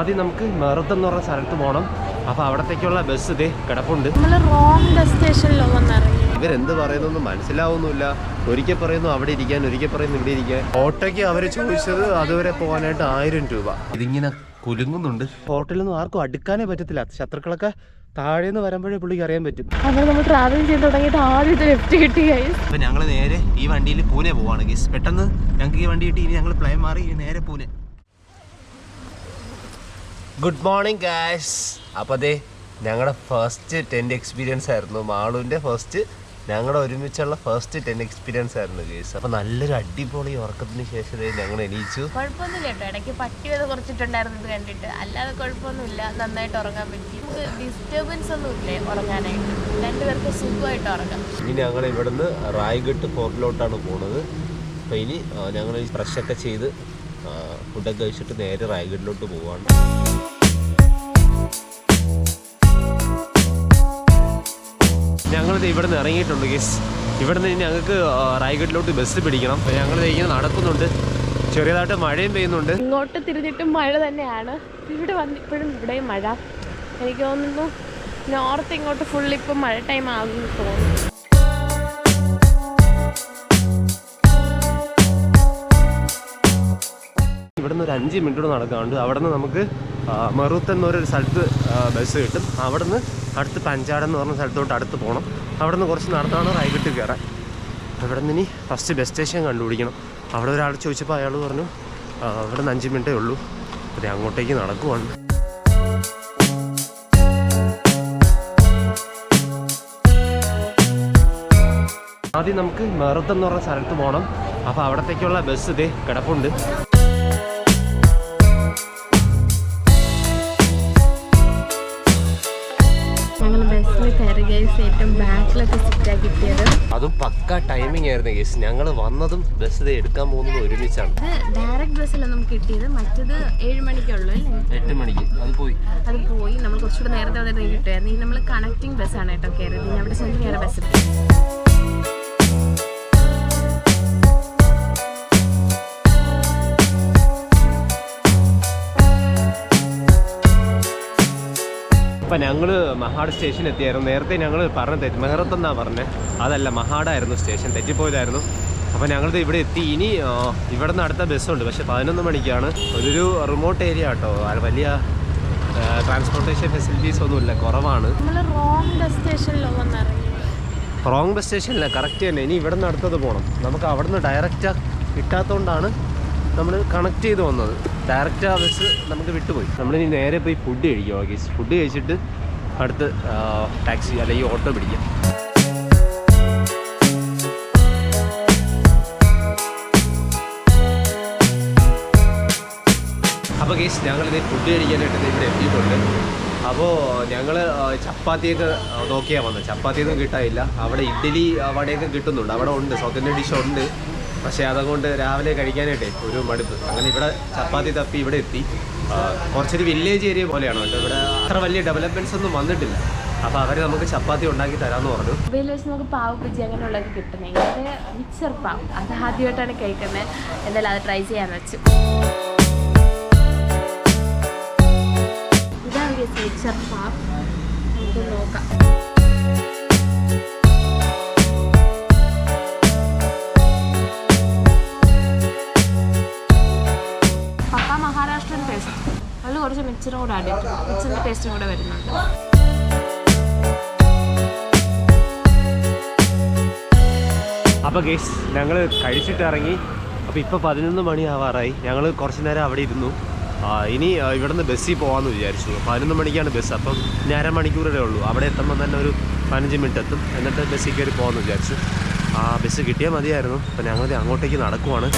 ആദ്യം നമുക്ക് മെറുത്ത് എന്ന് പറഞ്ഞ സ്ഥലത്ത് പോകണം. അപ്പോൾ അവിടത്തേക്കുള്ള ബസ് ഇതേ കിടപ്പുണ്ട്. ഇവരെന്ത് പറയുന്നൊന്നും മനസ്സിലാവുന്നില്ല. ഒരിക്കൽ പറയുന്നു അവിടെ ഇരിക്കാൻ, ഒരിക്കൽ പറയുന്നു ഇവിടെ ഇരിക്കാൻ. ഓട്ടോയ്ക്ക് അവർ ചോദിച്ചത് അതുവരെ പോകാനായിട്ട് 1000 രൂപ. ഇതിങ്ങനെ കുലുങ്ങുന്നുണ്ട്. ഹോട്ടലൊന്നും ആർക്കും അടുക്കാനേ പറ്റത്തില്ല. ശത്രുക്കളൊക്കെ താഴേന്ന് വരുമ്പോഴേ പുള്ളിക്ക് അറിയാൻ പറ്റും. നമ്മൾ ട്രാവൽ ചെയ്ത് തുടങ്ങിയിട്ട് ആദ്യത്തെ ലെഫ്റ്റ് കിട്ടി. അപ്പോൾ ഞങ്ങൾ നേരെ ഈ വണ്ടിയിൽ പൂനെ പോവാണ് ഗൈസ്. പെട്ടെന്ന് ഞങ്ങൾക്ക് ഈ വണ്ടി കിട്ടി. ഇനി ഞങ്ങൾ പ്ലാൻ മാറി നേരെ പൂനെ. Good morning guys. അപ്പോൾ അതെ ഞങ്ങളുടെ ഫസ്റ്റ് ടെൻറ്റ് എക്സ്പീരിയൻസ് ആയിരുന്നു. മാളുവിൻ്റെ ഫസ്റ്റ്, ഞങ്ങളുടെ ഒരുമിച്ചുള്ള ഫസ്റ്റ് ടെൻറ്റ് എക്സ്പീരിയൻസ് ആയിരുന്നു ഗൈസ്. അപ്പോൾ നല്ലൊരു അടിപൊളി ഉറക്കത്തിന് ശേഷം ഞങ്ങൾ എണീച്ചു. കുഴപ്പമൊന്നുമില്ല കേട്ടോ, ഇടയ്ക്ക് പട്ടി വരെ കുറച്ചിട്ടുണ്ടായിരുന്നു ഇത് കണ്ടിട്ട്. അല്ലാതെ കുഴപ്പമൊന്നുമില്ല, നന്നായിട്ട് ഉറങ്ങാൻ പറ്റി. ഡിസ്റ്റർബൻസ് ഒന്നും ഇല്ലേ ഉറങ്ങാനായിട്ട്, രണ്ടുപേർക്ക് സുഖമായിട്ട് ഉറങ്ങാം. ഇനി ഞങ്ങൾ ഇവിടുന്ന് റായ്ഗഡ് ഫോർട്ടിലോട്ടാണ് പോകുന്നത്. അപ്പോൾ ഇനി ഞങ്ങൾ ഫ്രഷൊക്കെ ചെയ്ത് ഫുഡൊക്കെ കഴിച്ചിട്ട് നേരെ റായ്ഗഡിലോട്ട് പോവാണ്. ഞങ്ങളിത് ഇവിടെ നിന്ന് ഇറങ്ങിയിട്ടുണ്ട് ഗൈസ്. ഇവിടെ നിന്ന് ഞങ്ങൾക്ക് റായ്ഗഡിലോട്ട് ബസ് പിടിക്കണം. ഞങ്ങൾ ഇങ്ങനെ നടക്കുന്നുണ്ട്. ചെറിയതായിട്ട് മഴയും പെയ്യുന്നുണ്ട്. ഇങ്ങോട്ട് തിരിഞ്ഞിട്ടും മഴ തന്നെയാണ്. ഇവിടെ വന്നിപ്പോഴും ഇവിടെയും മഴ. എനിക്ക് തോന്നുന്നു നോർത്ത് ഇങ്ങോട്ട് ഫുൾ ഇപ്പം മഴ ടൈം ആകുമെന്ന് തോന്നുന്നു. ഇവിടുന്ന് ഒരു 5 മിനിറ്റ് നടക്കാറുണ്ട്. അവിടെ നിന്ന് നമുക്ക് മെറുത്ത് എന്നൊരു സ്ഥലത്ത് ബസ് കിട്ടും. അവിടെ നിന്ന് അടുത്ത് പഞ്ചാടൻ എന്ന് പറഞ്ഞ സ്ഥലത്തോട്ട് അടുത്ത് പോകണം. അവിടെ നിന്ന് കുറച്ച് നടത്താണ് റായ്ഗഡ് കയറാൻ. അവിടെ നിന്ന് ഇനി ഫസ്റ്റ് ബസ് സ്റ്റേഷൻ കണ്ടുപിടിക്കണം. അവിടെ ഒരാൾ ചോദിച്ചപ്പോൾ അയാൾ പറഞ്ഞു ഇവിടെ നിന്ന് 5 മിനിറ്റേ ഉള്ളൂ. അതെ അങ്ങോട്ടേക്ക് നടക്കുവാണ്. ആദ്യം നമുക്ക് മെറുത്ത് എന്ന് പറഞ്ഞ സ്ഥലത്ത് പോകണം. അപ്പോൾ അവിടത്തേക്കുള്ള ബസ് ഇതേ കിടപ്പുണ്ട്. ഏറ്റവും ബാക്കിലൊക്കെ സിറ്റാ കിട്ടിയത്. അതും പക്ക ടൈമിംഗ് ആയിരുന്നു കേസ്. ഞങ്ങൾ വന്നതും ബസ് എടുക്കാൻ പോകുന്നത് ഒരുമിച്ചാണ്. ഡയറക്റ്റ് ബസ്സല്ല നമുക്ക് കിട്ടിയത്, മറ്റത് 7 മണിക്കുള്ളൂ അല്ലേ, 8 മണിക്ക് അത് പോയി. നമ്മൾ കുറച്ചുകൂടെ നേരത്തെ വന്നിട്ട് കിട്ടുമായിരുന്നു. ഇനി നമ്മൾ കണക്റ്റിംഗ് ബസ്സാണ് കേട്ടോ കയറിയത്. ഇനി അവിടെ ചെന്ന് വേറെ ബസ് കിട്ടും. അപ്പം ഞങ്ങൾ മഹാട് സ്റ്റേഷനിൽ എത്തിയായിരുന്നു. നേരത്തെ ഞങ്ങൾ പറഞ്ഞത് മെഹറത്ത് എന്നാണ് പറഞ്ഞത്, അതല്ല മഹാടായിരുന്നു സ്റ്റേഷൻ, തെറ്റിപ്പോയതായിരുന്നു. അപ്പോൾ ഞങ്ങളിത് ഇവിടെ എത്തി. ഇനി ഇവിടെ നിന്ന് അടുത്ത ബസ്സുണ്ട്, പക്ഷേ 11 മണിക്കാണ്. ഒരു റിമോട്ട് ഏരിയ കേട്ടോ, വലിയ ട്രാൻസ്പോർട്ടേഷൻ ഫെസിലിറ്റീസ് ഒന്നുമില്ല, കുറവാണ്. റോങ് ബസ് സ്റ്റേഷനില്ല, കറക്റ്റ് തന്നെ. ഇനി ഇവിടെ നിന്ന് അടുത്തത് പോകണം. നമുക്ക് അവിടെ നിന്ന് ഡയറക്റ്റ് കിട്ടാത്തതുകൊണ്ടാണ് നമ്മൾ കണക്ട് ചെയ്ത് വന്നത്. ഡയറക്റ്റ് ആ ബസ് നമുക്ക് വിട്ടുപോയി. നമ്മളിനി നേരെ പോയി ഫുഡ് കഴിക്കുക. ഗൈസ് ഫുഡ് കഴിച്ചിട്ട് അടുത്ത് ടാക്സി അല്ലെങ്കിൽ ഓട്ടോ പിടിക്കാം. അപ്പോൾ ഗൈസ് ഞങ്ങളിത് ഫുഡ് കഴിക്കാനായിട്ട് ഇവിടെ എത്തിയിട്ടുണ്ട്. അപ്പോൾ ഞങ്ങൾ ചപ്പാത്തിയൊക്കെ നോക്കിയാൽ വന്നത്. ചപ്പാത്തിയൊന്നും കിട്ടാനില്ല. അവിടെ ഇഡ്ഡലി വടയൊക്കെ കിട്ടുന്നുണ്ട്, അവിടെ ഉണ്ട്, സൗത്ത് ഇന്ത്യൻ ഡിഷ് ഉണ്ട്. പക്ഷേ അതുകൊണ്ട് രാവിലെ കഴിക്കാനായിട്ടേ ഒരു മടുപ്പ്. അങ്ങനെ ഇവിടെ ചപ്പാത്തി തപ്പി ഇവിടെ എത്തി. കുറച്ചൊരു വില്ലേജ് ഏരിയ പോലെയാണ്, പക്ഷേ ഇവിടെ അത്ര വലിയ ഡെവലപ്മെൻറ്റ്സ് ഒന്നും വന്നിട്ടില്ല. അപ്പോൾ അവർ നമുക്ക് ചപ്പാത്തി ഉണ്ടാക്കി തരാമെന്ന് പറഞ്ഞു. മൊബൈൽ വെച്ച് നമുക്ക് പാവ് ബജി അങ്ങനെയുള്ളത് കിട്ടുന്നത്. ഇങ്ങനെ മിക്സർ പാവ് അത് ആദ്യമായിട്ടാണ് കഴിക്കുന്നത്. എന്തായാലും അത് ട്രൈ ചെയ്യാന്ന് വെച്ചു. ഇതാണ് മിക്സർ പാവ്, നമുക്ക് നോക്കാം. മഹാരാഷ്ട്രൻ ടേസ്റ്റ്, അതിൽ കുറച്ച് മിക്സറും കൂടെ ആഡ് ചെയ്തിട്ടുണ്ട്. മിക്സറിൻ്റെ ടേസ്റ്റും കൂടെ വരുന്നുണ്ട്. അപ്പോൾ ഗൈസ് ഞങ്ങൾ കഴിച്ചിട്ട് ഇറങ്ങി. അപ്പോൾ ഇപ്പോൾ 11 മണി ആവാറായി. ഞങ്ങൾ കുറച്ച് നേരം അവിടെ ഇരുന്നു. ഇനി ഇവിടുന്ന് ബസ്സിൽ പോകാമെന്ന് വിചാരിച്ചു. 11 മണിക്കാണ് ബസ്. അപ്പം ഇനി അരമണിക്കൂറേ ഉള്ളൂ. അവിടെ എത്തുമ്പോൾ തന്നെ ഒരു 15 മിനിറ്റ് എത്തും. എന്നിട്ട് ബസ്സിൽ കയറി പോകാമെന്ന് വിചാരിച്ചു. ബസ് കിട്ടിയാൽ മതിയായിരുന്നു. അപ്പോൾ ഞങ്ങൾ അങ്ങോട്ടേക്ക് നടക്കുവാണ്.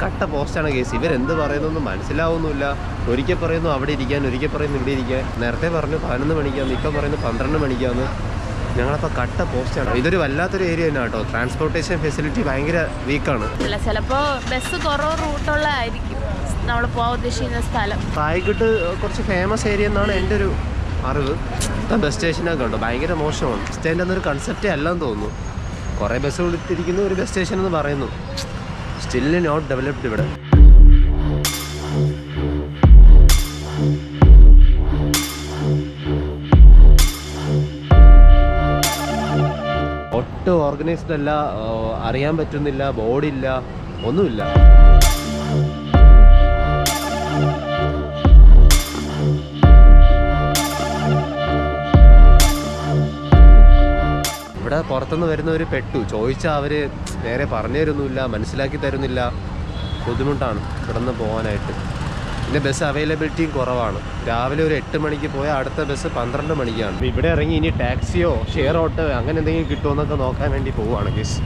കട്ട പോസ്റ്റാണ് കേസ്. ഇവരെന്ത് പറയുന്നൊന്നും മനസ്സിലാവുന്നില്ല. ഒരിക്കൽ പറയുന്നു അവിടെ ഇരിക്കാൻ, ഒരിക്കൽ പറയുന്നു ഇവിടെ ഇരിക്കാൻ. നേരത്തെ പറഞ്ഞു 11 മണിക്കാന്ന്, ഇപ്പം പറയുന്നു 12 മണിക്കാന്ന്. ഞങ്ങളപ്പോൾ കട്ട പോസ്റ്റാണ്. ഇതൊരു വല്ലാത്തൊരു ഏരിയ തന്നെ കേട്ടോ. ട്രാൻസ്പോർട്ടേഷൻ ഫെസിലിറ്റി ഭയങ്കര വീക്കാണ്. ചിലപ്പോൾ ബസ് കുറവ് റൂട്ടുള്ളതായിരിക്കും നമ്മൾ പോകാൻ ഉദ്ദേശിക്കുന്ന സ്ഥലം. റായ്ഗഡ് കുറച്ച് ഫേമസ് ഏരിയ എന്നാണ് എൻ്റെ ഒരു അറിവ്. ബസ് സ്റ്റേഷനൊക്കെ ഉണ്ടോ, ഭയങ്കര മോശമാണ്. ബസ് സ്റ്റാൻഡ് എന്നൊരു കൺസെപ്റ്റേ അല്ലെന്ന് തോന്നുന്നു. കുറേ ബസ് കൊടുത്തിരിക്കുന്നു, ഒരു ബസ് സ്റ്റേഷൻ എന്ന് പറയുന്നു. സ്റ്റിൽ നോട്ട് ഡെവലപ്ഡ് ഇവിടെ. ഒട്ടും ഓർഗനൈസ്ഡ് അല്ല, അറിയാൻ പറ്റുന്നില്ല, ബോർഡില്ല, ഒന്നുമില്ല. ഇവിടെ പുറത്തുനിന്ന് വരുന്നവർ പെട്ടു. ചോദിച്ചാൽ അവർ നേരെ പറഞ്ഞു തരുന്നില്ല, മനസ്സിലാക്കി തരുന്നില്ല. ബുദ്ധിമുട്ടാണ് ഇവിടെ നിന്ന് പോകാനായിട്ട്. പിന്നെ ബസ് അവൈലബിലിറ്റിയും കുറവാണ്. രാവിലെ ഒരു 8 മണിക്ക് പോയാൽ അടുത്ത ബസ് 12 മണിക്കാണ്. ഇവിടെ ഇറങ്ങി ഇനി ടാക്സിയോ ഷെയർ ഓട്ടോ അങ്ങനെ എന്തെങ്കിലും കിട്ടുമെന്നൊക്കെ നോക്കാൻ വേണ്ടി പോവുകയാണ് ഗസ്.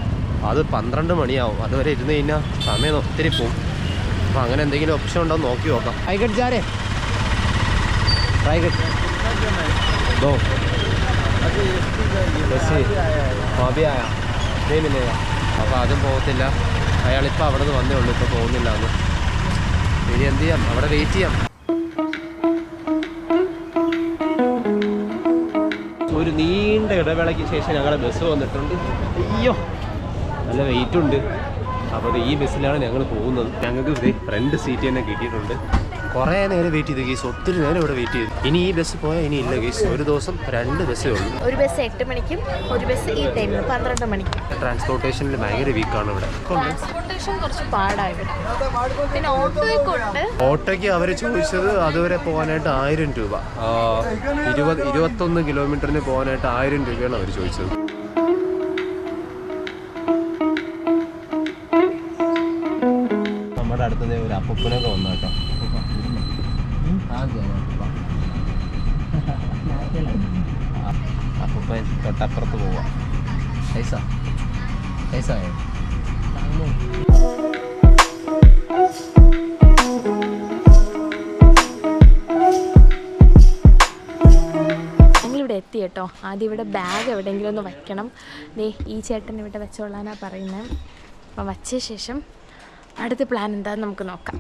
അത് 12 മണിയാവും. അതുവരെ ഇരുന്ന് കഴിഞ്ഞാൽ സമയം ഒത്തിരി പോകും. അപ്പോൾ അങ്ങനെ എന്തെങ്കിലും ഓപ്ഷൻ ഉണ്ടോ നോക്കി നോക്കാം. റൈഗഡ് ജാരേ റൈഗഡ് ദോ ബസ് ഹോബിയായ നീമില്ല. അപ്പോൾ അതും പോകത്തില്ല. അയാളിപ്പോൾ അവിടെ നിന്ന് വന്നേ ഉള്ളൂ, ഇപ്പോൾ പോകുന്നില്ല എന്ന്. ഇനി എന്ത് ചെയ്യാം, അവിടെ വെയിറ്റ് ചെയ്യാം. ഒരു നീണ്ട ഇടവേളയ്ക്ക് ശേഷം ഞങ്ങളുടെ ബസ് വന്നിട്ടുണ്ട്. അയ്യോ നല്ല വെയിറ്റ് ഉണ്ട്. അപ്പോൾ ഈ ബസ്സിലാണ് ഞങ്ങൾ പോകുന്നത്. ഞങ്ങൾക്ക് ഫ്രണ്ട് സീറ്റ് തന്നെ കിട്ടിയിട്ടുണ്ട്. കുറേ നേരം വെയിറ്റ് ചെയ്തു കേസ്, ഒത്തിരി നേരം ഇവിടെ വെയിറ്റ് ചെയ്തു. ഇനി ഈ ബസ് പോയാൽ ഇനി ഇല്ല കേസ്. ഒരു ദിവസം 2 ബസ്സേ ഉള്ളൂ. ഒരു ബസ് 8 മണിക്കും ഒരു ബസ് ഈ ടൈമിൽ 12 മണിക്കും. ട്രാൻസ്പോർട്ടേഷനിൽ ഭയങ്കര വീക്കാണ് ഇവിടെ. ട്രാൻസ്പോർട്ടേഷൻ കുറച്ച് പാടാണ്. പിന്നെ ഓട്ടോയ്ക്ക് അവർ ചോദിച്ചത് അതുവരെ പോകാനായിട്ട് 1000 രൂപ. 21 കിലോമീറ്ററിന് പോകാനായിട്ട് 1000 രൂപയാണ് അവർ ചോദിച്ചത്. നമ്മുടെ അടുത്തത് ഒരു അപ്പൂപ്പനൊക്കെ വന്നു കേട്ടോ. അപ്പൂപ്പൻ തൊട്ടപ്പുറത്ത് പോവാ. ഞങ്ങളിവിടെ എത്തി കേട്ടോ. ആദ്യം ഇവിടെ ബാഗ് എവിടെയെങ്കിലും ഒന്ന് വയ്ക്കണം. ദേ ഈ ചേട്ടൻ ഇവിടെ വെച്ചോളാനാണ് പറയുന്നത്. അപ്പം വച്ച ശേഷം അടുത്ത പ്ലാൻ എന്താണെന്ന് നമുക്ക് നോക്കാം.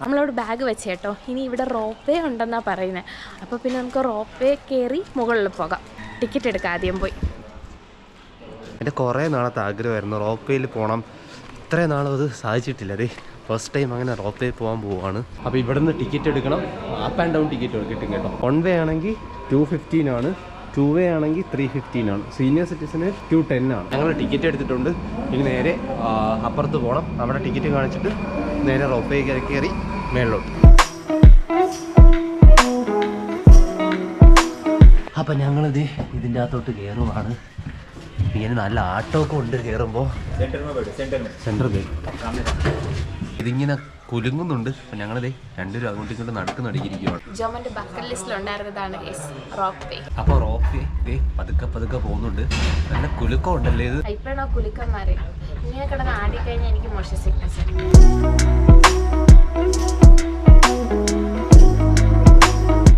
നമ്മളവിടെ ബാഗ് വെച്ച് കേട്ടോ. ഇനി ഇവിടെ റോപ്പ് വേ ഉണ്ടെന്നാണ് പറയുന്നത്. അപ്പോൾ പിന്നെ നമുക്ക് റോപ്പ് വേ കയറി മുകളിൽ പോകാം. ടിക്കറ്റ് എടുക്കാം ആദ്യം പോയി. എൻ്റെ കുറേ നാളത്തെ ആഗ്രഹമായിരുന്നു റോപ്പ് വേയിൽ പോകണം. ഇത്രയും നാളും അത് സാധിച്ചിട്ടില്ല. അതെ ഫസ്റ്റ് ടൈം അങ്ങനെ റോപ്പ് വേ പോകാൻ പോവുകയാണ്. അപ്പോൾ ഇവിടെ നിന്ന് ടിക്കറ്റ് എടുക്കണം. അപ്പ് ആൻഡ് ഡൗൺ ടിക്കറ്റ് കിട്ടും കേട്ടോ. 1 വേ ആണെങ്കിൽ 215 ആണ്, 2 വേ ആണെങ്കിൽ 315 ആണ്. സീനിയർ സിറ്റിസന് 210 ആണ്. ഞങ്ങൾ ടിക്കറ്റ് എടുത്തിട്ടുണ്ട്. ഇനി നേരെ അപ്പുറത്ത് പോകണം. അവിടെ ടിക്കറ്റ് കാണിച്ചിട്ട് നേരെ റോപ്പ് വേ കയറി മേളിലോട്ട്. അപ്പം ഞങ്ങളിത് ഇതിൻ്റെ അകത്തോട്ട് കയറുവാണ്. ഇങ്ങനെ നല്ല ആട്ടമൊക്കെ ഉണ്ട് കയറുമ്പോൾ. സെൻറ്റർ ഇതിങ്ങനെ കുലുങ്ങുന്നുണ്ട്. അപ്പം ഞങ്ങളിത് രണ്ടുപേരും അങ്ങോട്ടും ഇങ്ങോട്ടും നടക്കുന്നടിക്കിരിക്കുകയാണ്. ജോമന്റെ ബക്കറ്റ് ലിസ്റ്റിലുണ്ടായിരുന്നതാണ് റോപ്പ് വേ. അപ്പോൾ റോപ്പ് വേ പതുക്കെ പോകുന്നുണ്ട്. നല്ല കുലുക്കം ഉണ്ടല്ലേ ഇത്. ഇപ്പോഴാണോ കുലുക്കം മാറി. ഇങ്ങനെ കിടന്ന് ആടിക്കഴിഞ്ഞാൽ എനിക്ക് മോശം സിക്നസ്.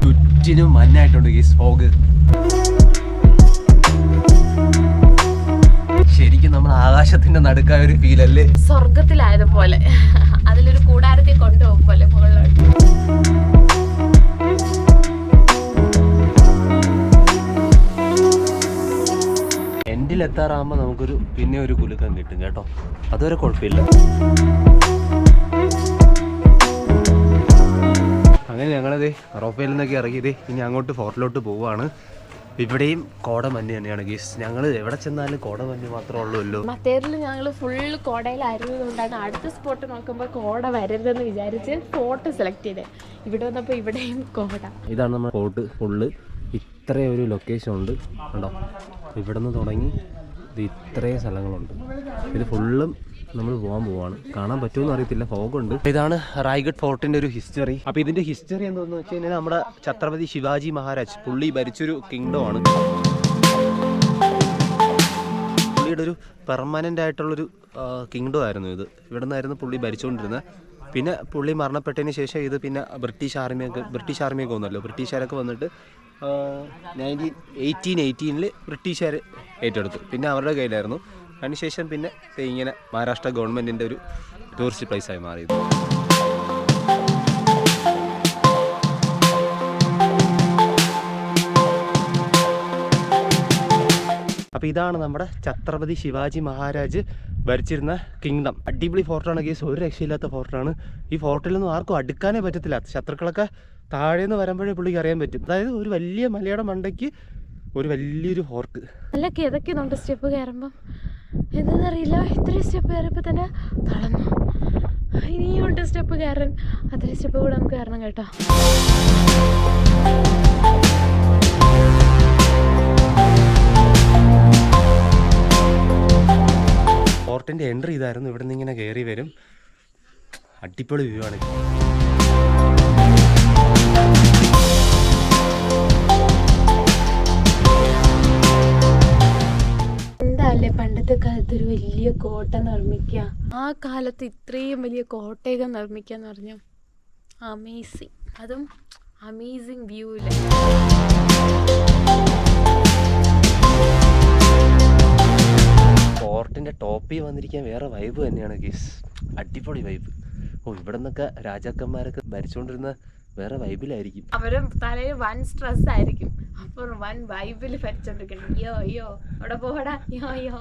ചുറ്റിനും മഞ്ഞായിട്ടുണ്ട് ഈ ഫോഗ്. ശരിക്കും നമ്മൾ ആകാശത്തിന്റെ നടുക്കായ ഒരു ഫീൽ അല്ലേ, സ്വർഗത്തിലായതുപോലെ. അതിലൊരു കൂടാരത്തിൽ കൊണ്ടുപോകും പോലെ മുകളിലോട്ട്. എൻഡിലെത്താറാകുമ്പോൾ നമുക്കൊരു പിന്നെ ഒരു കുലുക്കം കിട്ടും കേട്ടോ. അതുവരെ കുഴപ്പമില്ല. അങ്ങനെ ഞങ്ങളത് റോപ്പയിൽ നിന്നൊക്കെ ഇറങ്ങിയത് ഇനി അങ്ങോട്ട് ഫോർട്ടിലോട്ട് പോവുകയാണ്. ഇവിടെയും കോടമഞ്ഞ് തന്നെയാണ് ഗീസ്. ഞങ്ങൾ എവിടെ ചെന്നാലും കോടമഞ്ഞ് മാത്രമേ ഉള്ളൂല്ലോ. മത്തേരിൽ ഞങ്ങൾ ഫുള്ള് കോടയിലായിരുന്നതുകൊണ്ടാണ് അടുത്ത സ്പോട്ട് നോക്കുമ്പോൾ കോട വരരുതെന്ന് വിചാരിച്ച് സ്പോട്ട് സെലക്ട് ചെയ്തത്. ഇവിടെ വന്നപ്പോൾ ഇവിടെയും കോട. ഇതാണ് നമ്മുടെ സ്പോട്ട് ഫുള്ള്. ഇത്രയും ഒരു ലൊക്കേഷൻ ഉണ്ട് കണ്ടോ. ഇവിടെ നിന്ന് തുടങ്ങി ഇത് ഇത്രയും സ്ഥലങ്ങളുണ്ട്. ഇത് ഫുള്ളും നമ്മൾ പോകാൻ പോവാണ്. കാണാൻ പറ്റുമെന്ന് അറിയത്തില്ല, ഫോഗുണ്ട്. ഇതാണ് റായ്ഗഡ് ഫോർട്ടിൻ്റെ ഒരു ഹിസ്റ്ററി. അപ്പോൾ ഇതിൻ്റെ ഹിസ്റ്ററി എന്താണെന്ന് വെച്ച് കഴിഞ്ഞാൽ നമ്മുടെ ഛത്രപതി ശിവാജി മഹാരാജ് പുള്ളി ഭരിച്ചൊരു കിങ്ഡം ആണ്. പുള്ളിയുടെ ഒരു പെർമനൻ്റ് ആയിട്ടുള്ളൊരു കിങ്ഡം ആയിരുന്നു ഇത്. ഇവിടെ നിന്നായിരുന്നു പുള്ളി ഭരിച്ചുകൊണ്ടിരുന്നത്. പിന്നെ പുള്ളി മരണപ്പെട്ടതിന് ശേഷം ഇത് പിന്നെ ബ്രിട്ടീഷ് ആർമിയൊക്കെ വന്നല്ലോ. ബ്രിട്ടീഷുകാരൊക്കെ വന്നിട്ട് 1818 ബ്രിട്ടീഷുകാർ ഏറ്റെടുത്തു. പിന്നെ അവരുടെ കയ്യിലായിരുന്നു. അതിനുശേഷം പിന്നെ ഇങ്ങനെ മഹാരാഷ്ട്ര ഗവൺമെൻറ്റിൻ്റെ ഒരു ടൂറിസ്റ്റ് പ്ലേസായി മാറിയത്. അപ്പോൾ ഇതാണ് നമ്മുടെ ഛത്രപതി ശിവാജി മഹാരാജ് ഭരിച്ചിരുന്ന കിങ്ഡം. അടിപൊളി ഫോർട്ടാണ് കേസ്, ഒരു രക്ഷയില്ലാത്ത ഫോർട്ടാണ്. ഈ ഫോർട്ടിലൊന്നും ആർക്കും അടുക്കാനേ പറ്റത്തില്ല. ശത്രുക്കളൊക്കെ താഴേന്ന് വരുമ്പോഴേ പുള്ളിക്ക് അറിയാൻ പറ്റും. അതായത് ഒരു വലിയ മലയുടെ മണ്ടയ്ക്ക് ഒരു വലിയൊരു ഫോർട്ട്. നല്ല കിതക്കുന്നുണ്ട് സ്റ്റെപ്പ് കയറുമ്പം. എന്താണെന്നറിയില്ല, ഇത്രയും സ്റ്റെപ്പ് കയറിയപ്പോൾ തന്നെ തളർന്നു. ഇനിയുണ്ട് സ്റ്റെപ്പ് കയറാൻ. അത്രയും സ്റ്റെപ്പ് കൂടെ നമുക്ക് കയറണം കേട്ടോ. ഫോർട്ടിൻ്റെ എൻട്രി ഇതായിരുന്നു. ഇവിടെ നിന്ന് ഇങ്ങനെ കയറി വരും. അടിപൊളി വ്യൂ ആണ്. എന്താല്ലേ പണ്ടത്തെ കാലത്ത് ഒരു വലിയ കോട്ട നിർമ്മിക്കുക, ആ കാലത്ത് ഇത്രയും വലിയ കോട്ടയൊക്കെ നിർമ്മിക്കുക എന്ന് പറഞ്ഞാൽ അമേസിങ്. അതും അമേസിങ് വ്യൂ ഇല്ലേ. ഫോർട്ടിൻ്റെ ടോപ്പിൽ വന്നിരിക്കാൻ വേറെ വൈബ് തന്നെയാണ് ഗീസ്. അടിപൊളി വൈബ്. ഇവിടെ നിന്നൊക്കെ രാജാക്കന്മാരൊക്കെ ഭരിച്ചുകൊണ്ടിരുന്ന വേറെ വൈബിലായിരിക്കും. അവരും തലയിൽ വൻ സ്ട്രെസ് ആയിരിക്കും. അപ്പോൾ വൻ വൈബിൽ ഭരിച്ചോണ്ടിരിക്കണം. യോ യോ അവിടെ പോടാ, യോ യോ.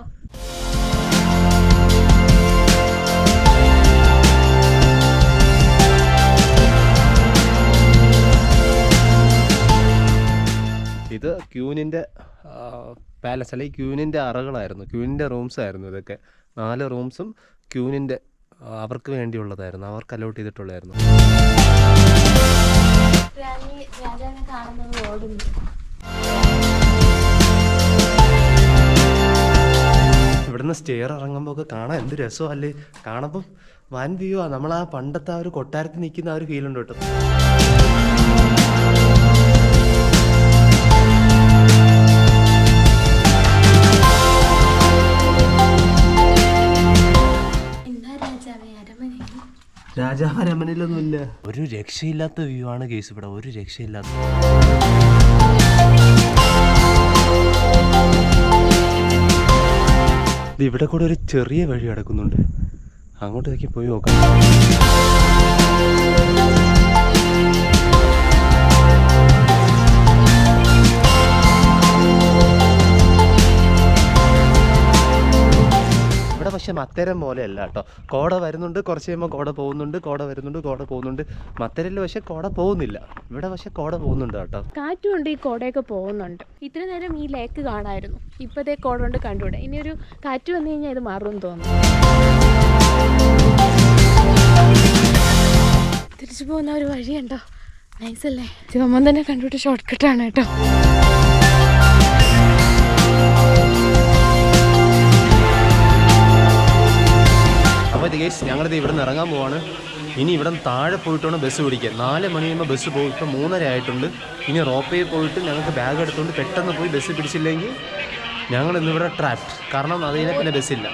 ഇത് ക്യൂനിൻ്റെ പാലസ് അല്ലെങ്കിൽ ക്യൂനിൻ്റെ അറകളായിരുന്നു, ക്യൂനിൻ്റെ റൂംസ് ആയിരുന്നു ഇതൊക്കെ. 4 റൂംസും ക്യൂനിൻ്റെ അവർക്ക് വേണ്ടിയുള്ളതായിരുന്നു, അവർക്ക് അലോട്ട് ചെയ്തിട്ടുള്ളതായിരുന്നു. ഇവിടുന്ന് സ്റ്റെയർ ഇറങ്ങുമ്പോൾ ഒക്കെ കാണാൻ എന്ത് രസമല്ലേ. കാണുമ്പം വൻ വ്യൂ ആണ്. നമ്മൾ ആ പണ്ടത്തെ ആ ഒരു കൊട്ടാരത്തിൽ നിൽക്കുന്ന ആ ഒരു ഫീലുണ്ട് കേട്ടോ. രാജാവരമനയിലൊന്നുമില്ല. ഒരു രക്ഷയില്ലാത്ത വ്യൂ ആണ് കേസ് ഇവിടെ, ഒരു രക്ഷയില്ലാത്ത. ഇവിടെ കൂടെ ഒരു ചെറിയ വഴി കിടക്കുന്നുണ്ട്, അങ്ങോട്ടേക്ക് പോയി നോക്കാം. ഇവിടെ പക്ഷെ മത്തേരം പോലെയല്ല കേട്ടോ. കോട വരുന്നുണ്ട്, കുറച്ച് കഴിയുമ്പോൾ കോട പോകുന്നുണ്ട്, കോട വരുന്നുണ്ട്, കോട പോകുന്നുണ്ട്. മത്തേരിൽ പക്ഷെ കോട പോകുന്നില്ല, ഇവിടെ പക്ഷെ കോട പോകുന്നുണ്ട് കേട്ടോ. കാറ്റും ഉണ്ട്, ഈ കോടയൊക്കെ പോകുന്നുണ്ട്. ഇത്ര നേരം ഈ ലേക്ക് കാണാമായിരുന്നു, ഇപ്പോഴത്തെ കോട കൊണ്ട് കണ്ടുകൂടെ. ഇനി ഒരു കാറ്റ് വന്നു കഴിഞ്ഞാൽ ഇത് മാറുമെന്ന് തോന്നുന്നു. തിരിച്ചു പോകുന്ന ഒരു വഴിയുണ്ടോ, നൈസല്ലേ. ശിവമ്മൻ തന്നെ കണ്ടുപിട്ട് ഷോർട്ട് കട്ടാണ് കേട്ടോ. അപ്പോൾ ഇത് കേസ് ഞങ്ങളിത് ഇവിടെ നിന്ന് ഇറങ്ങാൻ പോവാണ്. ഇനി ഇവിടെ നിന്ന് താഴെ പോയിട്ട് വേണം ബസ് പിടിക്കാൻ. 4 മണി കഴിയുമ്പോൾ ബസ് പോകും. ഇപ്പം 3:30 ആയിട്ടുണ്ട്. ഇനി റോപ്പയിൽ പോയിട്ട് ഞങ്ങൾക്ക് ബാഗ് എടുത്തുകൊണ്ട് പെട്ടെന്ന് പോയി ബസ് പിടിച്ചില്ലെങ്കിൽ ഞങ്ങൾ ഇന്നിവിടെ ട്രാപ്ഡ്. കാരണം അതിനെ പിന്നെ ബസ്സില്ല.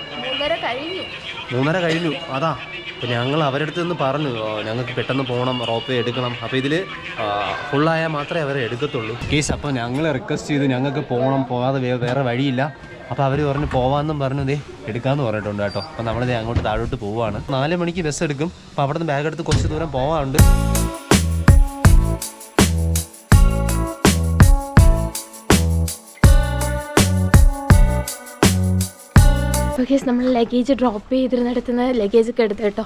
3:30 കഴിഞ്ഞു. അതാ അപ്പോൾ ഞങ്ങൾ അവരടുത്ത് നിന്ന് പറഞ്ഞു ഞങ്ങൾക്ക് പെട്ടെന്ന് പോകണം, റോപ്പേ എടുക്കണം. അപ്പോൾ ഇതിൽ ഫുള്ളായാൽ മാത്രമേ അവരെ എടുക്കത്തുള്ളൂ കേസ്. അപ്പോൾ ഞങ്ങൾ റിക്വസ്റ്റ് ചെയ്ത് ഞങ്ങൾക്ക് പോകണം, പോകാതെ വേറെ വഴിയില്ല. അപ്പോൾ അവർ പറഞ്ഞു പോവാമെന്നും പറഞ്ഞു ദേ എടുക്കാമെന്ന് പറഞ്ഞിട്ടുണ്ട് കേട്ടോ. അപ്പോൾ നമ്മളിത് അങ്ങോട്ട് താഴോട്ട് പോവുകയാണ്. 4 മണിക്ക് ബസ് എടുക്കും. അപ്പോൾ അവിടെ നിന്ന് ബാഗ് എടുത്ത് കുറച്ച് ദൂരം പോകാറുണ്ട്. അപ്പോൾ കേസ് നമ്മൾ ലഗേജ് ഡ്രോപ്പ് ചെയ്തിരുന്നിടത്തുനിന്ന് ലഗേജ് ഒക്കെ എടുത്ത് കേട്ടോ.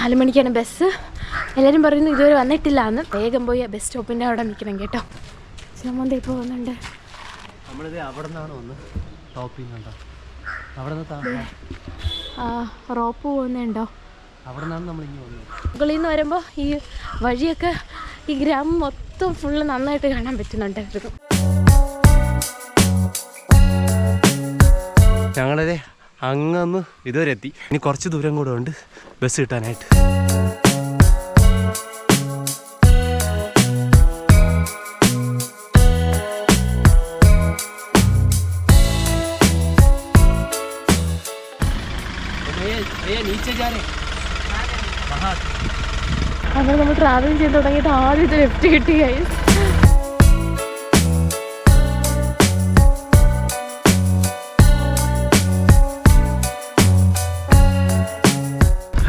4 മണിക്കാണ് ബസ്. എല്ലാവരും പറയുന്നു ഇതുവരെ വന്നിട്ടില്ല എന്ന്. വേഗം പോയി ബസ് സ്റ്റോപ്പിൻ്റെ അവിടെ നിൽക്കണം കേട്ടോ. നമ്മന്തേ പോകുന്നുണ്ട്. നമ്മളിത് അവിടെ നിന്നാണ് വന്ന് ടോപ്പിൽ നിന്നുണ്ടോ, അവിടെ നിന്ന് റോപ്പ് പോകുന്നുണ്ടോ, അവിടെ നിന്നാണ് നമ്മളിങ്ങനെ വന്നത്. മുകളിൽ നിന്ന് വരുമ്പോൾ ഈ വഴിയൊക്കെ ഈ ഗ്രാമം മൊത്തം ഫുള്ള് നന്നായിട്ട് കാണാൻ പറ്റുന്നുണ്ടായിരുന്നു. ഞങ്ങളിത് അങ്ങന്ന് ഇതുവരെ എത്തി. ഇനി കുറച്ച് ദൂരം കൂടെ ഉണ്ട് ബസ് കിട്ടാനായിട്ട്. അപ്പോൾ നമ്മൾ ട്രാവൽ ചെയ്ത് തുടങ്ങിയിട്ട് ആദ്യത്തെ ലെഫ്റ്റ് കിട്ടി ഗൈസ്.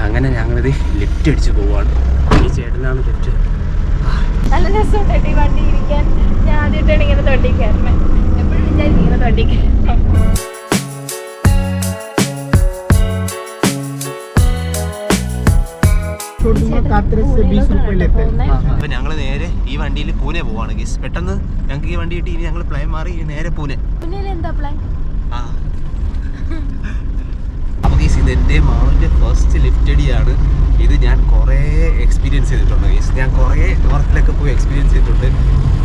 അങ്ങനെ ഞങ്ങളിത് ലിഫ്റ്റ് അടിച്ച് പോവാണ്. ഈ ചേട്ടനാണ് ലിഫ്റ്റ്. നല്ല രസമുണ്ട് ഈ വണ്ടി ഇരിക്കാൻ. ഞാൻ ആദ്യമായിട്ടാണ് ഇങ്ങനെ വണ്ടി കയറുന്നത്. എപ്പോഴും വിചാരിക്കുന്നത് വണ്ടിക്ക്. അപ്പൊ ഞങ്ങള് നേരെ ഈ വണ്ടിയിൽ പൂനെ പോവാണ് ഗീസ്. പെട്ടെന്ന് ഞങ്ങൾക്ക് ഈ വണ്ടി കിട്ടി. ഇനി ഞങ്ങൾ പ്ലാൻ മാറി നേരെ പൂനെ. എന്താ പ്ലാൻ? അപ്പൊ ഗീസ് ഇത് എൻ്റെ മാവിൻ്റെ ഫസ്റ്റ് ലിഫ്റ്റ് അടിയാണ്. ഇത് ഞാൻ കുറേ എക്സ്പീരിയൻസ് ചെയ്തിട്ടുണ്ട് ഗീസ്. ഞാൻ കുറേ വർക്കിലൊക്കെ പോയി എക്സ്പീരിയൻസ് ചെയ്തിട്ടുണ്ട്.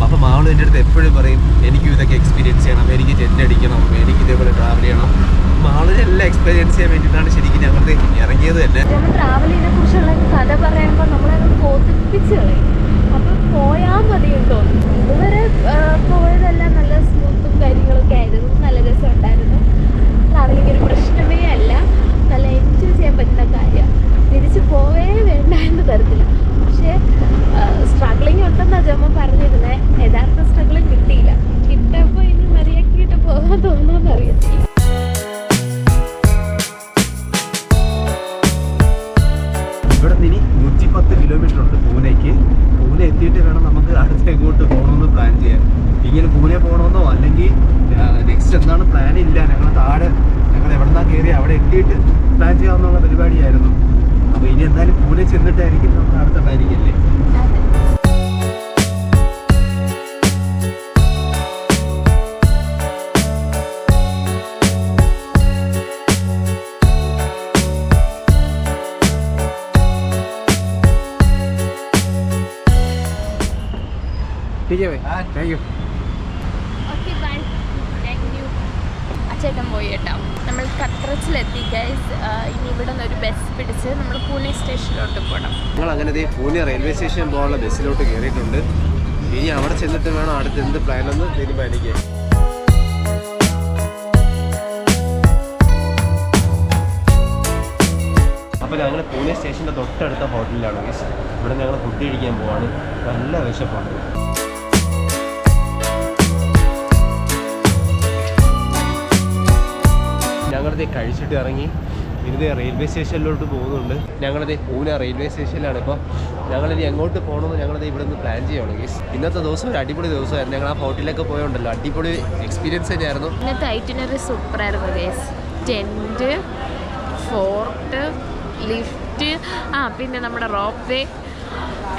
അപ്പോൾ മാവൾ എൻ്റെ അടുത്ത് എപ്പോഴും പറയും എനിക്കും ഇതൊക്കെ എക്സ്പീരിയൻസ് ചെയ്യണം, എനിക്ക് ടെൻ്റ് അടിക്കണം, എനിക്ക് ഇതേപോലെ ട്രാവൽ ചെയ്യണം. മാളിനെല്ലാം എക്സ്പീരിയൻസ് ചെയ്യാൻ വേണ്ടിയിട്ടാണ് ശരിക്കും ഞങ്ങൾ ഇറങ്ങിയത് തന്നെ. ട്രാവലിനെ കുറിച്ചുള്ള കഥ പറയുമ്പോൾ നമ്മളത് കൊതിപ്പിച്ച് കളയും. അപ്പം പോയാൽ മതിയെന്ന് തോന്നും. ഇതുവരെ പോയതെല്ലാം നല്ല സ്മൂത്തും കാര്യങ്ങളൊക്കെ ആയിരുന്നു. നല്ല രസമുണ്ടായിരുന്നു. ട്രാവലിംഗ് ഒരു പ്രശ്നമേ അല്ല. നല്ല എൻജോയ് ചെയ്യാൻ പറ്റുന്ന കാര്യമാണ്. തിരിച്ച് പോവേ വേണ്ട എന്ന് തരത്തില്ല. പക്ഷേ സ്ട്രഗ്ലിങ് ഉണ്ടെന്നാണ് ജമ്മ പറഞ്ഞിരുന്നത്. യഥാർത്ഥ സ്ട്രഗ്ലിങ് കിട്ടിയില്ല. കിട്ടപ്പോൾ ഇനി മര്യാദക്കിട്ട് പോകാൻ തോന്നുമെന്നറിയാം. ഇവിടെ നിന്ന് 110 കിലോമീറ്റർ ഉണ്ട് പൂനെക്ക്. പൂനെ എത്തിയിട്ട് വേണം നമുക്ക് അടുത്ത എങ്ങോട്ട് പോകണമെന്ന് പ്ലാൻ ചെയ്യാൻ. ഇങ്ങനെ പൂനെ പോകണമെന്നോ അല്ലെങ്കിൽ നെക്സ്റ്റ് എന്താണ് പ്ലാൻ ഇല്ല. ഞങ്ങൾ താഴെ ഞങ്ങൾ എവിടെന്നാ കയറി അവിടെ എത്തിയിട്ട് പ്ലാൻ ചെയ്യാമെന്നുള്ള പരിപാടിയായിരുന്നു. അപ്പോൾ ഇനി എന്തായാലും പൂനെ ചെന്നിട്ടായിരിക്കും നമ്മൾ അടുത്ത പ്ലാനിങ് അല്ലേ. അച്ചേട്ടൻ പോയി കേട്ടോ. നമ്മൾ കത്രച്ചിലെത്തി ഗൈസ്. ഇനി ഇവിടെ നിന്ന് ഒരു ബസ് പിടിച്ച് നമ്മൾ പൂനെ സ്റ്റേഷനിലോട്ട് പോകണം. ഞങ്ങൾ അങ്ങനെ പൂനെ റെയിൽവേ സ്റ്റേഷൻ പോകാനുള്ള ബസ്സിലോട്ട് കയറിയിട്ടുണ്ട്. ഇനി അവിടെ ചെന്നിട്ട് വേണം അടുത്ത് എന്ത് പ്ലാനെന്ന് തീരുമാനിക്കാൻ. അപ്പോൾ ഞങ്ങൾ പൂനെ സ്റ്റേഷൻ്റെ തൊട്ടടുത്ത ഹോട്ടലിലാണ് ഗൈസ്. ഇവിടെ ഞങ്ങൾ ഫുഡ് കഴിക്കാൻ പോവാണ്. നല്ല വിശപ്പാണ്. ഞങ്ങളിത് കഴിച്ചിട്ട് ഇറങ്ങി. ഇത് റെയിൽവേ സ്റ്റേഷനിലോട്ട് പോകുന്നുണ്ട്. ഞങ്ങളിത് പൂനെ റെയിൽവേ സ്റ്റേഷനിലാണ്. ഇപ്പോൾ ഞങ്ങളിനി എങ്ങോട്ട് പോകണമെന്ന് ഞങ്ങളിത് ഇവിടെ നിന്ന് പ്ലാൻ ചെയ്യുകയാണ് ഗീസ്. ഇന്നത്തെ ദിവസം ഒരു അടിപൊളി ദിവസമായിരുന്നു. ഞങ്ങൾ ആ ഹോട്ടലിലൊക്കെ പോയോണ്ടല്ലോ, അടിപൊളി എക്സ്പീരിയൻസ് തന്നെയായിരുന്നു. ഇന്നത്തെ ഐറ്റിനറി സൂപ്പറായിരുന്നു ഗൈസ്. ടെൻറ്റ്, ഫോർട്ട്, ലിഫ്റ്റ്, പിന്നെ നമ്മുടെ റോപ്പ് വേ,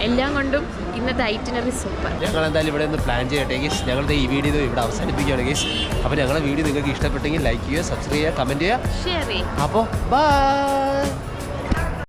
എല്ലാം കൊണ്ടും ഇന്നത്തെ ഐറ്റിനറി സൂപ്പർ. ഞങ്ങൾ എന്തായാലും ഇവിടെ ഒന്ന് പ്ലാൻ ചെയ്യട്ടെ ഗീസ്. ഞങ്ങളുടെ ഈ വീഡിയോ ഇവിടെ അവസാനിപ്പിക്കുകയാണ് ഗീസ്. അപ്പോൾ ഞങ്ങളുടെ വീഡിയോ നിങ്ങൾക്ക് ഇഷ്ടപ്പെട്ടെങ്കിൽ ലൈക്ക് ചെയ്യുക, സബ്സ്ക്രൈബ് ചെയ്യുക, കമൻറ്റ് ചെയ്യുക, ഷെയർ ചെയ്യുക. അപ്പോൾ ബൈ.